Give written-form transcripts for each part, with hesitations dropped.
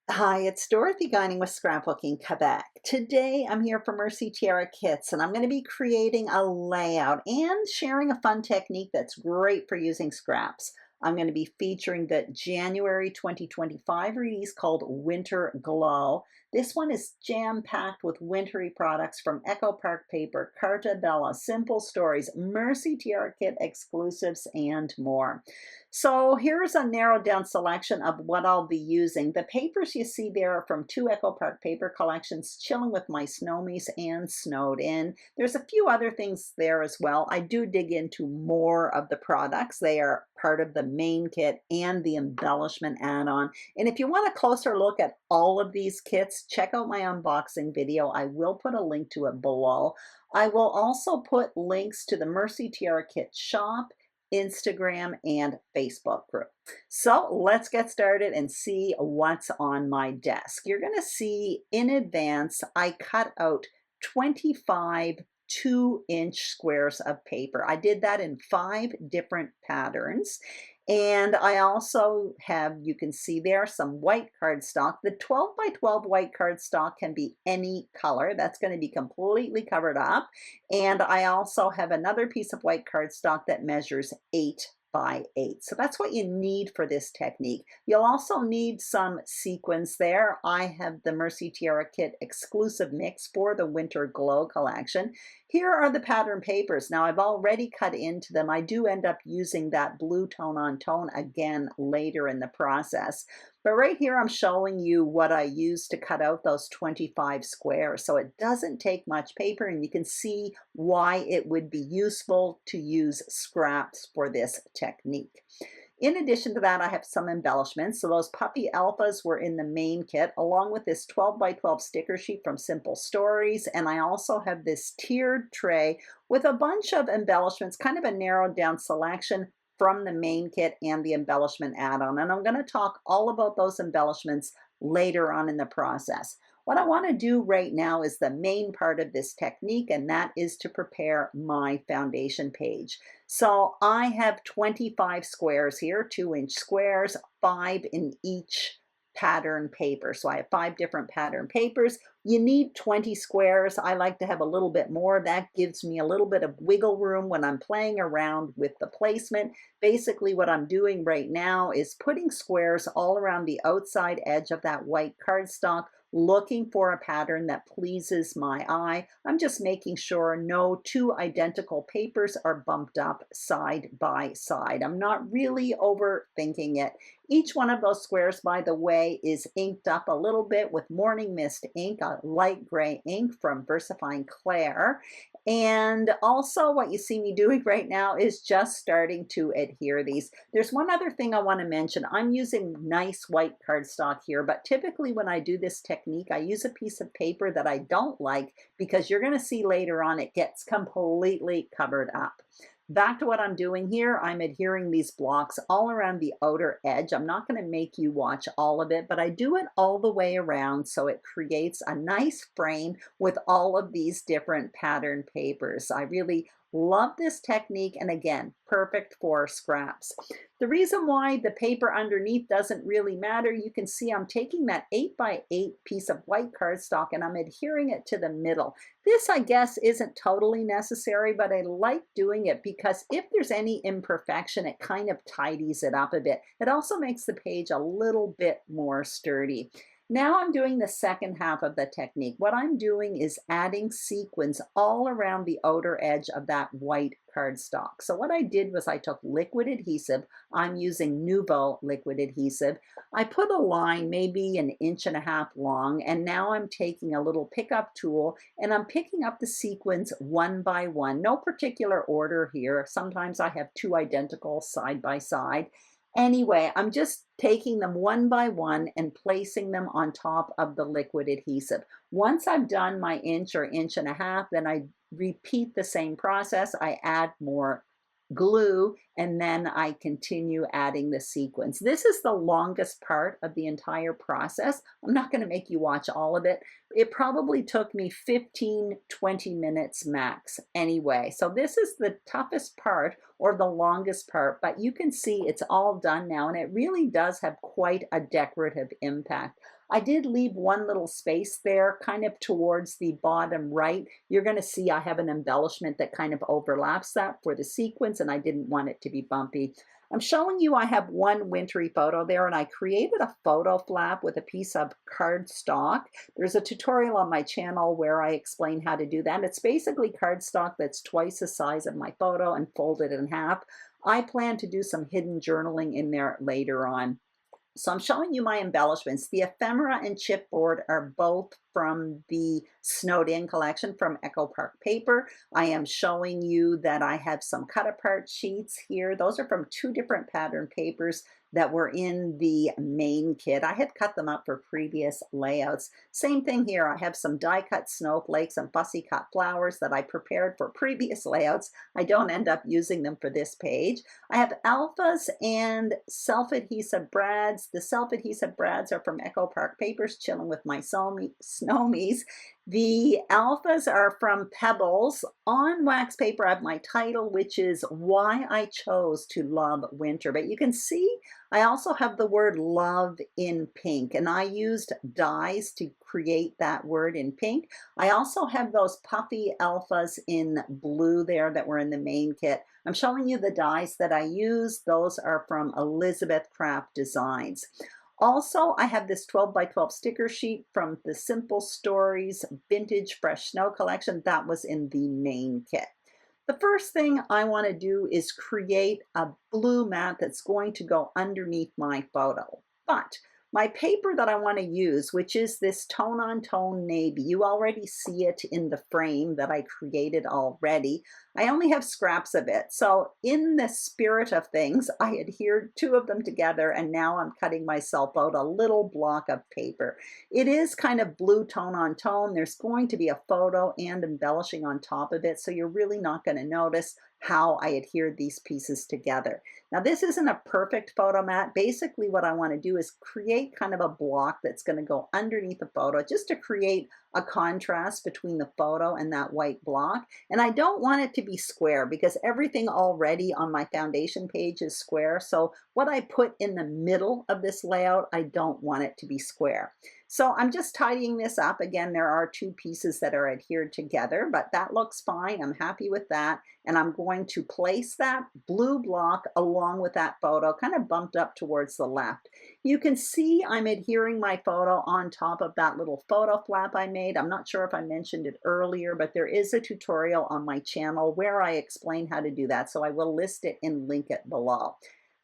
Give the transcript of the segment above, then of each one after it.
Hi, it's Dorothy Guining with Scrapbooking Quebec. Today I'm here for Mercy Tiara Kits and I'm going to be creating a layout and sharing a fun technique that's great for using scraps. I'm going to be featuring the January 2025 release called Winter Glow. This one is jam-packed with wintry products from Echo Park Paper, Carta Bella, Simple Stories, Mercy Tiara Kit exclusives, and more. So here's a narrowed down selection of what I'll be using. The papers you see there are from two Echo Park paper collections, Chilling with My Snowmies and Snowed In. There's a few other things there as well. I do dig into more of the products. They are part of the main kit and the embellishment add-on. And if you want a closer look at all of these kits, check out my unboxing video. I will put a link to it below. I will also put links to the Mercy Tiara Kit shop, Instagram, and Facebook group. So let's get started and see what's on my desk. You're going to see in advance, I cut out 25 2-inch squares of paper. I did that in 5 different patterns. And I also have, you can see there, some white cardstock. The 12 by 12 white cardstock can be any color. That's going to be completely covered up. And I also have another piece of white cardstock that measures 8 by 8. So that's what you need for this technique. You'll also need some sequins there. I have the Mercy Tiara Kit exclusive mix for the Winter Glow collection. Here are the pattern papers. Now I've already cut into them. I do end up using that blue tone on tone again later in the process. But right here, I'm showing you what I used to cut out those 25 squares. So it doesn't take much paper, and you can see why it would be useful to use scraps for this technique. In addition to that, I have some embellishments. So those puppy alphas were in the main kit, along with this 12 by 12 sticker sheet from Simple Stories. And I also have this tiered tray with a bunch of embellishments, kind of a narrowed down selection from the main kit and the embellishment add-on. And I'm going to talk all about those embellishments later on in the process. What I want to do right now is the main part of this technique, and that is to prepare my foundation page. So I have 25 squares here, 2-inch squares, 5 in each pattern paper. So I have 5 different pattern papers. You need 20 squares. I like to have a little bit more. That gives me a little bit of wiggle room when I'm playing around with the placement. Basically, what I'm doing right now is putting squares all around the outside edge of that white cardstock, looking for a pattern that pleases my eye. I'm just making sure no two identical papers are bumped up side by side. I'm not really overthinking it. Each one of those squares, by the way, is inked up a little bit with Morning Mist ink, a light gray ink from Versifying Claire. And also what you see me doing right now is just starting to adhere these. There's one other thing I want to mention. I'm using nice white cardstock here, but typically when I do this technique, I use a piece of paper that I don't like because you're going to see later on it gets completely covered up. Back to what I'm doing here, I'm adhering these blocks all around the outer edge. I'm not going to make you watch all of it, but I do it all the way around so it creates a nice frame with all of these different pattern papers. I really love this technique, and again, perfect for scraps. The reason why the paper underneath doesn't really matter, you can see I'm taking that 8 by 8 piece of white cardstock and I'm adhering it to the middle. This, I guess, isn't totally necessary, but I like doing it because if there's any imperfection, it kind of tidies it up a bit. It also makes the page a little bit more sturdy. Now I'm doing the second half of the technique. What I'm doing is adding sequins all around the outer edge of that white cardstock. So what I did was I took liquid adhesive. I'm using Nouveau liquid adhesive. I put a line maybe 1.5 inches long, and now I'm taking a little pickup tool and I'm picking up the sequins one by one. No particular order here. Sometimes I have 2 identical side by side. Anyway, I'm just taking them one by one and placing them on top of the liquid adhesive. Once I've done my 1 or 1.5 inches, then I repeat the same process. I add more glue, and then I continue adding the sequins. This is the longest part of the entire process. I'm not going to make you watch all of it. It probably took me 15-20 minutes max anyway. So this is the toughest part or the longest part, but you can see it's all done now, and it really does have quite a decorative impact. I did leave one little space there, kind of towards the bottom right. You're going to see I have an embellishment that kind of overlaps that for the sequins, and I didn't want it to be bumpy. I'm showing you I have one wintry photo there, and I created a photo flap with a piece of cardstock. There's a tutorial on my channel where I explain how to do that. It's basically cardstock that's twice the size of my photo and folded in half. I plan to do some hidden journaling in there later on. So I'm showing you my embellishments. The ephemera and chipboard are both from the Snowed In collection from Echo Park Paper. I am showing you that I have some cut apart sheets here. Those are from two different pattern papers that were in the main kit. I had cut them up for previous layouts. Same thing here. I have some die cut snowflakes and fussy cut flowers that I prepared for previous layouts. I don't end up using them for this page. I have alphas and self-adhesive brads. The self-adhesive brads are from Echo Park Papers, chilling with my snowies. The alphas are from Pebbles. On wax paper, I have my title, which is Why I Chose to Love Winter. But you can see I also have the word love in pink, and I used dyes to create that word in pink. I also have those puffy alphas in blue there that were in the main kit. I'm showing you the dies that I use. Those are from Elizabeth Craft Designs. Also, I have this 12 by 12 sticker sheet from the Simple Stories Vintage Fresh Snow collection. That was in the main kit. The first thing I want to do is create a blue mat that's going to go underneath my photo. But my paper that I want to use, which is this tone on tone navy, you already see it in the frame that I created already. I only have scraps of it. So in the spirit of things, I adhered two of them together, and now I'm cutting myself out a little block of paper. It is kind of blue tone on tone. There's going to be a photo and embellishing on top of it, so you're really not going to notice how I adhered these pieces together. Now, this isn't a perfect photo mat. Basically, what I want to do is create kind of a block that's going to go underneath the photo just to create a contrast between the photo and that white block. And I don't want it to be square because everything already on my foundation page is square. So what I put in the middle of this layout, I don't want it to be square. So I'm just tidying this up. Again, there are two pieces that are adhered together, but that looks fine. I'm happy with that. And I'm going to place that blue block along with that photo, kind of bumped up towards the left. You can see I'm adhering my photo on top of that little photo flap I made. I'm not sure if I mentioned it earlier, but there is a tutorial on my channel where I explain how to do that. So I will list it and link it below.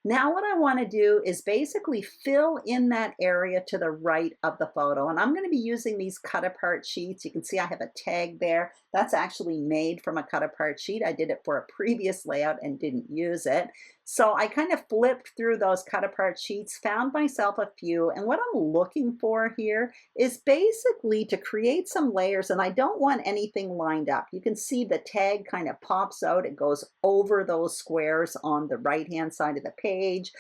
Now what I want to do is basically fill in that area to the right of the photo. And I'm going to be using these cut apart sheets. You can see I have a tag there. That's actually made from a cut apart sheet. I did it for a previous layout and didn't use it. So I kind of flipped through those cut apart sheets, found myself a few. And what I'm looking for here is basically to create some layers, and I don't want anything lined up. You can see the tag kind of pops out. It goes over those squares on the right-hand side of the page.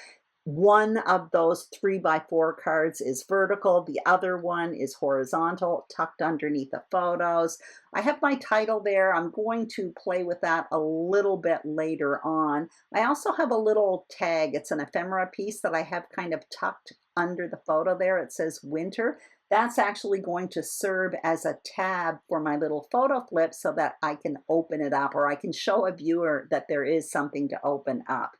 One of those 3x4 cards is vertical. The other one is horizontal, tucked underneath the photos. I have my title there. I'm going to play with that a little bit later on. I also have a little tag. It's an ephemera piece that I have kind of tucked under the photo there. It says winter. That's actually going to serve as a tab for my little photo flip so that I can open it up, or I can show a viewer that there is something to open up.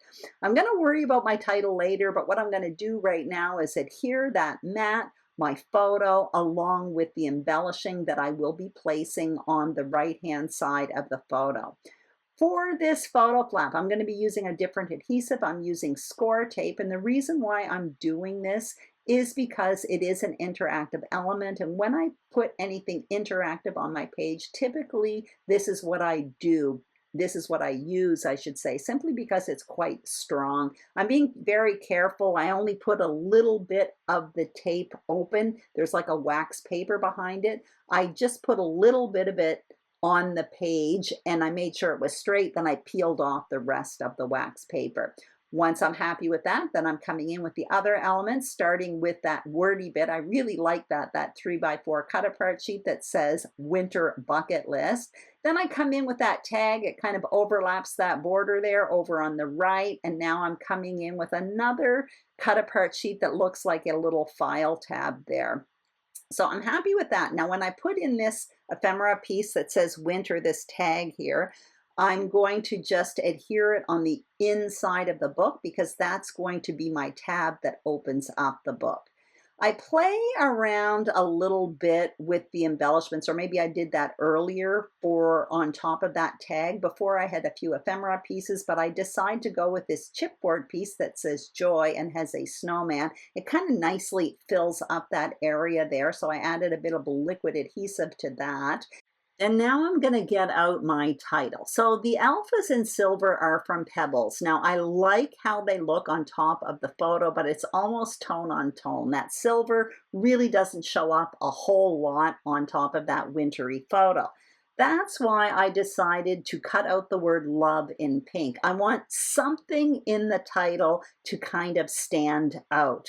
I'm going to worry about my title later, but what I'm going to do right now is adhere that mat, my photo, along with the embellishing that I will be placing on the right-hand side of the photo. For this photo flap, I'm going to be using a different adhesive. I'm using score tape, and the reason why I'm doing this is because it is an interactive element, and when I put anything interactive on my page, typically this is what I do. This is what I use, I should say, simply because it's quite strong. I'm being very careful. I only put a little bit of the tape open. There's like a wax paper behind it. I just put a little bit of it on the page and I made sure it was straight. Then I peeled off the rest of the wax paper. Once I'm happy with that, then I'm coming in with the other elements, starting with that wordy bit. I really like that 3x4 cut apart sheet that says winter bucket list. Then I come in with that tag. It kind of overlaps that border there over on the right. And now I'm coming in with another cut apart sheet that looks like a little file tab there. So I'm happy with that. Now, when I put in this ephemera piece that says winter, this tag here, I'm going to just adhere it on the inside of the book because that's going to be my tab that opens up the book. I play around a little bit with the embellishments, or maybe I did that earlier for on top of that tag. Before I had a few ephemera pieces, but I decided to go with this chipboard piece that says joy and has a snowman. It kind of nicely fills up that area there. So I added a bit of liquid adhesive to that. And now I'm going to get out my title. So the alphas in silver are from Pebbles. Now I like how they look on top of the photo, but it's almost tone on tone. That silver really doesn't show up a whole lot on top of that wintry photo. That's why I decided to cut out the word love in pink. I want something in the title to kind of stand out.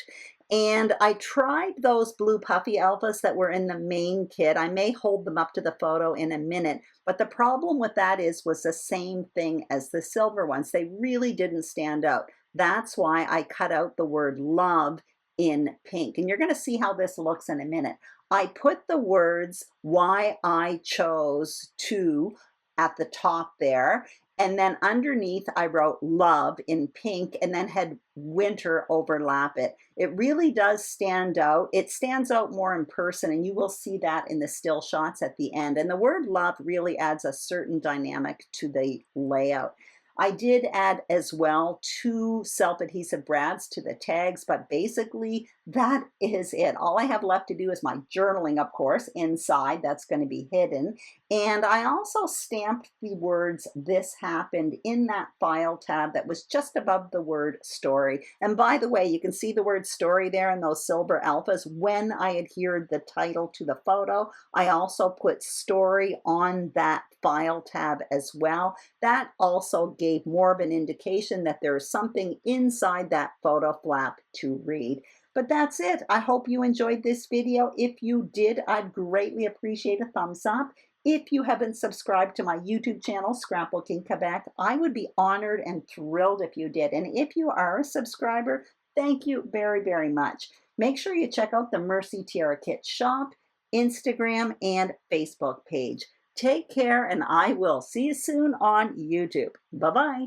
And I tried those blue puffy alphas that were in the main kit. I may hold them up to the photo in a minute, but the problem with that was the same thing as the silver ones. They really didn't stand out. That's why I cut out the word love in pink. And you're going to see how this looks in a minute. I put the words why I chose to at the top there. And then underneath, I wrote love in pink and then had winter overlap it. It really does stand out. It stands out more in person, and you will see that in the still shots at the end. And the word love really adds a certain dynamic to the layout. I did add as well 2 self-adhesive brads to the tags, but basically that is it. All I have left to do is my journaling, of course, inside. That's going to be hidden. And I also stamped the words "This Happened" in that file tab that was just above the word story. And by the way, you can see the word story there in those silver alphas. When I adhered the title to the photo, I also put story on that file tab as well. That also gave more of an indication that there is something inside that photo flap to read. But that's it. I hope you enjoyed this video. If you did, I'd greatly appreciate a thumbs up. If you haven't subscribed to my YouTube channel, Scrapbooking Quebec, I would be honored and thrilled if you did. And if you are a subscriber, thank you very, very much. Make sure you check out the Mercy Tiara Kits shop, Instagram, and Facebook page. Take care, and I will see you soon on YouTube. Bye-bye.